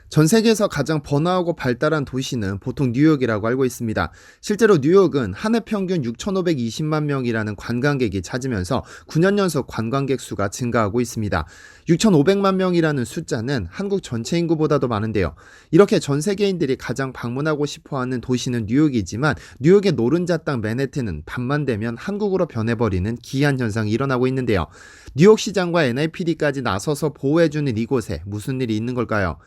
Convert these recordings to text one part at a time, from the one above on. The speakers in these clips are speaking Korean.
전 세계에서 가장 번화하고 발달한 도시는 보통 뉴욕이라고 알고 있습니다. 실제로 뉴욕은 한 해 평균 6,520만 명이라는 관광객이 찾으면서 9년 연속 관광객 수가 증가하고 있습니다. 6,500만 명이라는 숫자는 한국 전체 인구보다도 많은데요. 이렇게 전 세계인들이 가장 방문하고 싶어하는 도시는 뉴욕이지만 뉴욕의 노른자 땅 맨해튼은 밤만 되면 한국으로 변해버리는 기이한 현상이 일어나고 있는데요. 뉴욕 시장과 NYPD까지 나서서 보호해주는 이곳에 무슨 일이 있는 걸까요?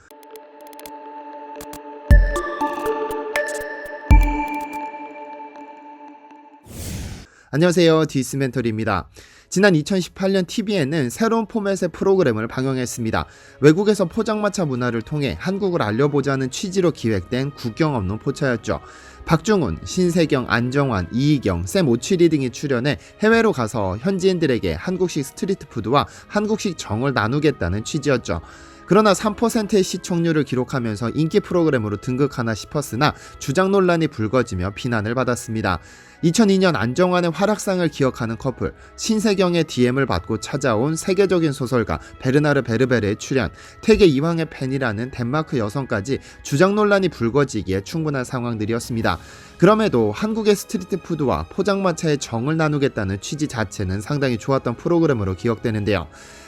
안녕하세요. 디스멘터리입니다. 지난 2018년 TVN은 새로운 포맷의 프로그램을 방영했습니다. 외국에서 포장마차 문화를 통해 한국을 알려보자는 취지로 기획된 국경 없는 포차였죠. 박중훈, 신세경, 안정환, 이희경, 샘 오치리 등이 출연해 해외로 가서 현지인들에게 한국식 스트리트푸드와 한국식 정을 나누겠다는 취지였죠. 그러나 3%의 시청률을 기록하면서 인기 프로그램으로 등극하나 싶었으나 주장 논란이 불거지며 비난을 받았습니다. 2002년 안정환의 활약상을 기억하는 커플, 신세경의 DM을 받고 찾아온 세계적인 소설가 베르나르 베르베르의 출연, 태계 이황의 팬이라는 덴마크 여성까지 주장 논란이 불거지기에 충분한 상황들이었습니다. 그럼에도 한국의 스트리트푸드와 포장마차의 정을 나누겠다는 취지 자체는 상당히 좋았던 프로그램으로 기억되는데요.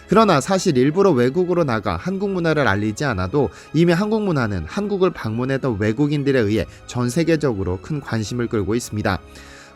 그러나 사실 일부러 외국으로 나가 한국 문화를 알리지 않아도 이미 한국 문화는 한국을 방문했던 외국인들에 의해 전 세계적으로 큰 관심을 끌고 있습니다.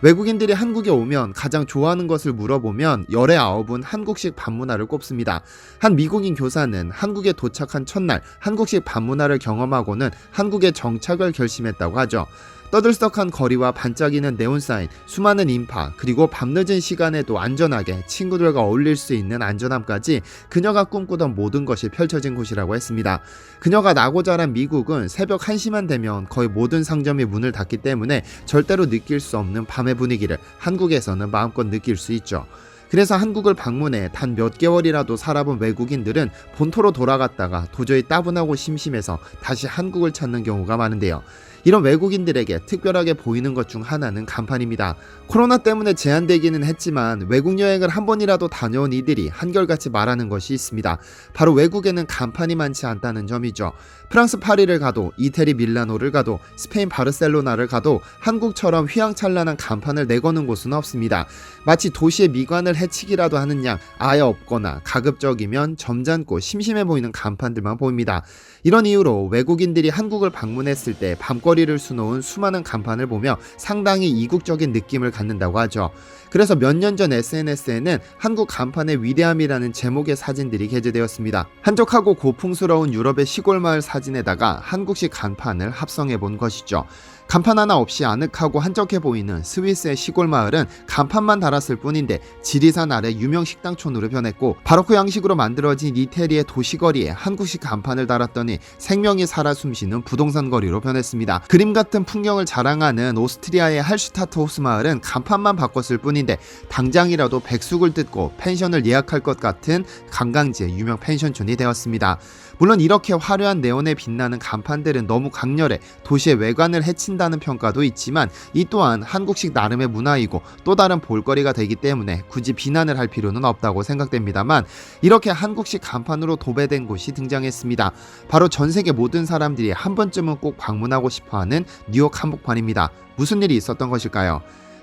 외국인들이 한국에 오면 가장 좋아하는 것을 물어보면 열의 9은 한국식 밥문화를 꼽습니다. 한 미국인 교사는 한국에 도착한 첫날 한국식 밥문화를 경험하고는 한국에 정착을 결심했다고 하죠. 떠들썩한 거리와 반짝이는 네온사인, 수많은 인파, 그리고 밤늦은 시간에도 안전하게 친구들과 어울릴 수 있는 안전함까지 그녀가 꿈꾸던 모든 것이 펼쳐진 곳이라고 했습니다. 그녀가 나고 자란 미국은 새벽 1시만 되면 거의 모든 상점이 문을 닫기 때문에 절대로 느낄 수 없는 밤의 분위기를 한국에서는 마음껏 느낄 수 있죠. 그래서 한국을 방문해 단 몇 개월이라도 살아본 외국인들은 본토로 돌아갔다가 도저히 따분하고 심심해서 다시 한국을 찾는 경우가 많은데요. 이런 외국인들에게 특별하게 보이는 것 중 하나는 간판입니다. 코로나 때문에 제한되기는 했지만 외국 여행을 한 번이라도 다녀온 이들이 한결같이 말하는 것이 있습니다. 바로 외국에는 간판이 많지 않다는 점이죠. 프랑스 파리를 가도, 이태리 밀라노를 가도, 스페인 바르셀로나를 가도 한국처럼 휘황찬란한 간판을 내거는 곳은 없습니다. 마치 도시의 미관을 해치기라도 하는 양 아예 없거나 가급적이면 점잖고 심심해 보이는 간판들만 보입니다. 이런 이유로 외국인들이 한국을 방문했을 때 밤거리를 수놓은 수많은 간판을 보며 상당히 이국적인 느낌을 갖는다고 하죠. 그래서 몇 년 전 SNS에는 한국 간판의 위대함이라는 제목의 사진들이 게재되었습니다. 한적하고 고풍스러운 유럽의 시골 마을 사진에다가 한국식 간판을 합성해 본 것이죠. 간판 하나 없이 아늑하고 한적해 보이는 스위스의 시골 마을은 간판만 달았을 뿐인데 지리산 아래 유명 식당촌으로 변했고, 바로크 양식으로 만들어진 이태리의 도시거리에 한국식 간판을 달았더니 생명이 살아 숨쉬는 부동산 거리로 변했습니다. 그림 같은 풍경을 자랑하는 오스트리아의 할슈타트 호스 마을은 간판만 바꿨을 뿐인데 당장이라도 백숙을 뜯고 펜션을 예약할 것 같은 관광지의 유명 펜션촌이 되었습니다. 물론 이렇게 화려한 네온에 빛나는 간판들은 너무 강렬해 도시의 외관을 해친다는 평가도 있지만 이 또한 한국식 나름의 문화이고 또 다른 볼거리가 되기 때문에 굳이 비난을 할 필요는 없다고 생각됩니다만, 이렇게 한국식 간판으로 도배된 곳이 등장했습니다. 바로 전 세계 모든 사람들이 한 번쯤은 꼭 방문하고 싶어하는 뉴욕 한복판입니다. 무슨 일이 있었던 것일까요?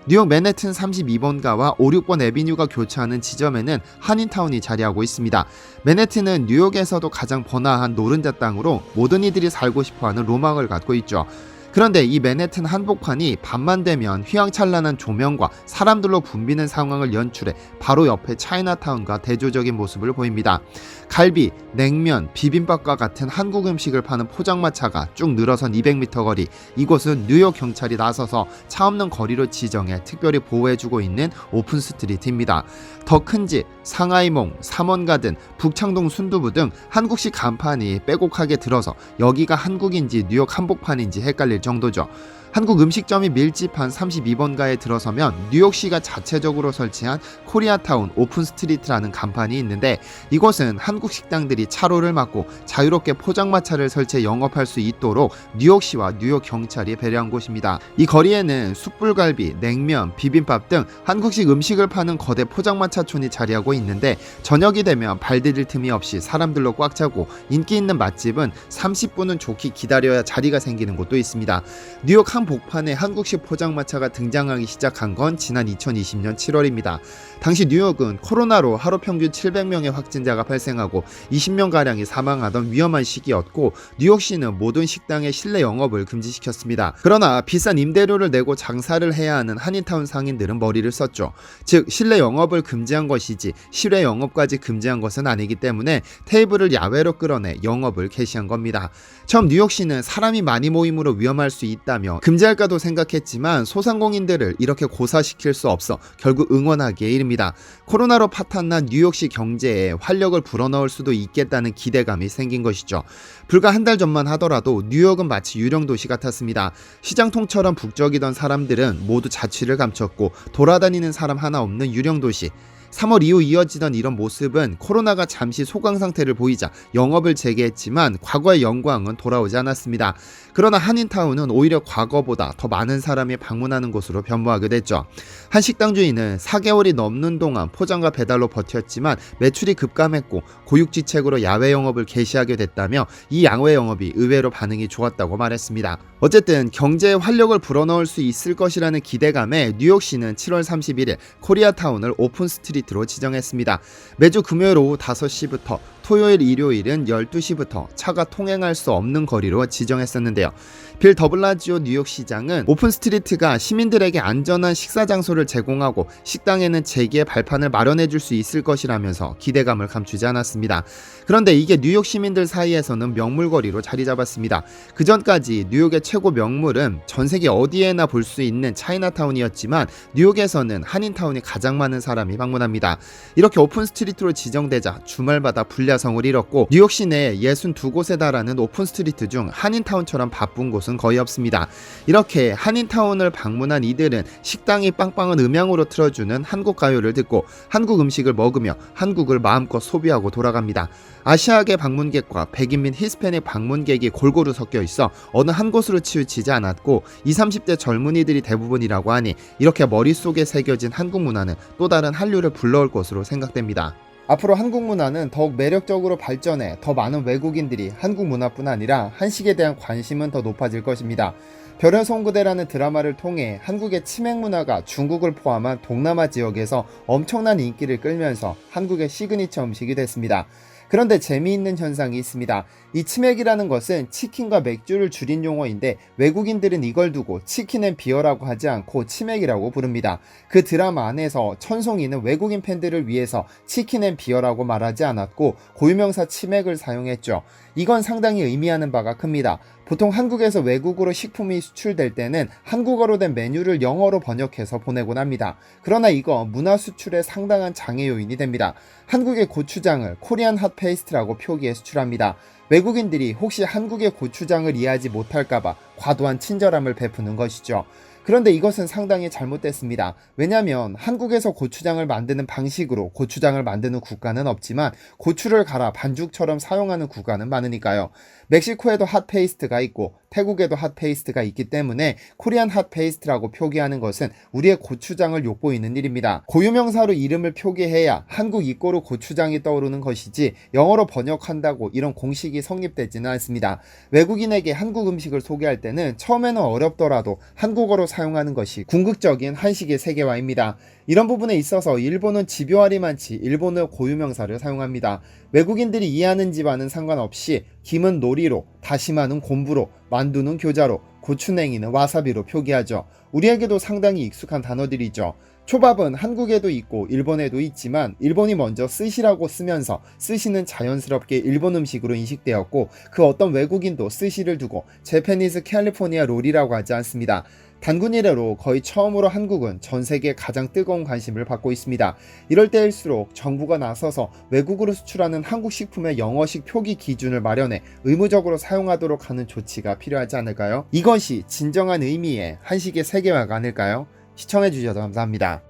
뉴욕 맨해튼 32번가와 5, 6번 애비뉴가 교차하는 지점에는 한인타운이 자리하고 있습니다. 맨해튼은 뉴욕에서도 가장 번화한 노른자 땅으로 모든 이들이 살고 싶어하는 로망을 갖고 있죠. 그런데 이 맨해튼 한복판이 밤만 되면 휘황찬란한 조명과 사람들로 붐비는 상황을 연출해 바로 옆에 차이나타운과 대조적인 모습을 보입니다. 갈비, 냉면, 비빔밥과 같은 한국 음식을 파는 포장마차가 쭉 늘어선 200m 거리, 이곳은 뉴욕 경찰이 나서서 차 없는 거리로 지정해 특별히 보호해주고 있는 오픈 스트리트입니다. 더 큰 집, 상하이몽, 삼원가든, 북창동 순두부 등 한국식 간판이 빼곡하게 들어서 여기가 한국인지 뉴욕 한복판인지 헷갈릴 정도죠. 한국 음식점이 밀집한 32번가에 들어서면 뉴욕시가 자체적으로 설치한 코리아타운 오픈 스트리트라는 간판이 있는데, 이곳은 한국 식당들이 차로를 막고 자유롭게 포장마차를 설치해 영업할 수 있도록 뉴욕시와 뉴욕 경찰이 배려한 곳입니다. 이 거리에는 숯불갈비, 냉면, 비빔밥 등 한국식 음식을 파는 거대 포장마차촌이 자리하고 있는데, 저녁이 되면 발디딜 틈이 없이 사람들로 꽉 차고, 인기 있는 맛집은 30분은 좋게 기다려야 자리가 생기는 곳도 있습니다. 뉴욕 한복판에 한국식 포장마차가 등장하기 시작한 건 지난 2020년 7월입니다. 당시 뉴욕은 코로나로 하루 평균 700명의 확진자가 발생하고 20명가량이 사망하던 위험한 시기였고, 뉴욕시는 모든 식당의 실내 영업을 금지시켰습니다. 그러나 비싼 임대료를 내고 장사를 해야 하는 한인타운 상인들은 머리를 썼죠. 즉, 실내 영업을 금지한 것이지 실외 영업까지 금지한 것은 아니기 때문에 테이블을 야외로 끌어내 영업을 개시한 겁니다. 처음 뉴욕시는 사람이 많이 모임으로 위험할 수 있다며 금지할까도 생각했지만 소상공인들을 이렇게 고사시킬 수 없어 결국 응원하기에 이릅니다. 코로나로 파탄난 뉴욕시 경제에 활력을 불어넣을 수도 있겠다는 기대감이 생긴 것이죠. 불과 한 달 전만 하더라도 뉴욕은 마치 유령도시 같았습니다. 시장통처럼 북적이던 사람들은 모두 자취를 감췄고 돌아다니는 사람 하나 없는 유령도시. 3월 이후 이어지던 이런 모습은 코로나가 잠시 소강 상태를 보이자 영업을 재개했지만 과거의 영광은 돌아오지 않았습니다. 그러나 한인타운은 오히려 과거보다 더 많은 사람이 방문하는 곳으로 변모하게 됐죠. 한 식당 주인은 4개월이 넘는 동안 포장과 배달로 버텼지만 매출이 급감했고 고육지책으로 야외 영업을 개시하게 됐다며 이 야외 영업이 의외로 반응이 좋았다고 말했습니다. 어쨌든 경제에 활력을 불어넣을 수 있을 것이라는 기대감에 뉴욕시는 7월 31일 코리아타운을 오픈 스트리트로 지정했습니다. 매주 금요일 오후 5시부터 토요일, 일요일은 12시부터 차가 통행할 수 없는 거리로 지정했었는데요. 빌 더블라지오 뉴욕시장은 오픈 스트리트가 시민들에게 안전한 식사 장소를 제공하고 식당에는 재기의 발판을 마련해 줄 수 있을 것이라면서 기대감을 감추지 않았습니다. 그런데 이게 뉴욕 시민들 사이에서는 명물거리로 자리 잡았습니다. 그 전까지 뉴욕의 최고 명물은 전 세계 어디에나 볼 수 있는 차이나타운이었지만 뉴욕에서는 한인타운이 가장 많은 사람이 방문합니다. 이렇게 오픈 스트리트로 지정되자 주말마다 불야성을 이뤘고 뉴욕 시내에 62곳에 달하는 오픈 스트리트 중 한인타운처럼 바쁜 곳은 거의 없습니다. 이렇게 한인타운을 방문한 이들은 식당이 빵빵한 음향으로 틀어주는 한국 가요를 듣고 한국 음식을 먹으며 한국을 마음껏 소비하고 돌아갑니다. 아시아계 방문객과 백인 및 히스패닉 방문객이 골고루 섞여 있어 어느 한 곳으로 치우치지 않았고 20, 30대 젊은이들이 대부분이라고 하니 이렇게 머릿속에 새겨진 한국 문화는 또 다른 한류를 불러올 것으로 생각됩니다. 앞으로 한국 문화는 더욱 매력적으로 발전해 더 많은 외국인들이 한국 문화뿐 아니라 한식에 대한 관심은 더 높아질 것입니다. 별의 송구대라는 드라마를 통해 한국의 치맥 문화가 중국을 포함한 동남아 지역에서 엄청난 인기를 끌면서 한국의 시그니처 음식이 됐습니다. 그런데 재미있는 현상이 있습니다. 이 치맥이라는 것은 치킨과 맥주를 줄인 용어인데 외국인들은 이걸 두고 치킨 앤 비어라고 하지 않고 치맥이라고 부릅니다. 그 드라마 안에서 천송이는 외국인 팬들을 위해서 치킨 앤 비어라고 말하지 않았고 고유명사 치맥을 사용했죠. 이건 상당히 의미하는 바가 큽니다. 보통 한국에서 외국으로 식품이 수출될 때는 한국어로 된 메뉴를 영어로 번역해서 보내곤 합니다. 그러나 이거 문화 수출에 상당한 장애 요인이 됩니다. 한국의 고추장을 코리안 핫페이스트라고 표기해 수출합니다. 외국인들이 혹시 한국의 고추장을 이해하지 못할까봐 과도한 친절함을 베푸는 것이죠. 그런데 이것은 상당히 잘못됐습니다. 왜냐하면 한국에서 고추장을 만드는 방식으로 고추장을 만드는 국가는 없지만 고추를 갈아 반죽처럼 사용하는 국가는 많으니까요. 멕시코에도 핫페이스트가 있고 태국에도 핫페이스트가 있기 때문에 코리안 핫페이스트라고 표기하는 것은 우리의 고추장을 엿보이는 일입니다. 고유명사로 이름을 표기해야 한국 이꼬르 고추장이 떠오르는 것이지 영어로 번역한다고 이런 공식이 성립되지는 않습니다. 외국인에게 한국 음식을 소개할 때는 처음에는 어렵더라도 한국어로 사용하는 것이 궁극적인 한식의 세계화입니다. 이런 부분에 있어서 일본은 집요할이 많지 일본어 고유명사를 사용합니다. 외국인들이 이해하는 집안은 상관없이 김은 노리로, 다시마는 곰부로, 만두는 교자로, 고추냉이는 와사비로 표기하죠. 우리에게도 상당히 익숙한 단어들이죠. 초밥은 한국에도 있고 일본에도 있지만 일본이 먼저 스시라고 쓰면서 스시는 자연스럽게 일본 음식으로 인식되었고 그 어떤 외국인도 스시를 두고 재패니즈 캘리포니아 롤이라고 하지 않습니다. 단군 이래로 거의 처음으로 한국은 전 세계에 가장 뜨거운 관심을 받고 있습니다. 이럴 때일수록 정부가 나서서 외국으로 수출하는 한국 식품의 영어식 표기 기준을 마련해 의무적으로 사용하도록 하는 조치가 필요하지 않을까요? 이것이 진정한 의미의 한식의 세계화가 아닐까요? 시청해주셔서 감사합니다.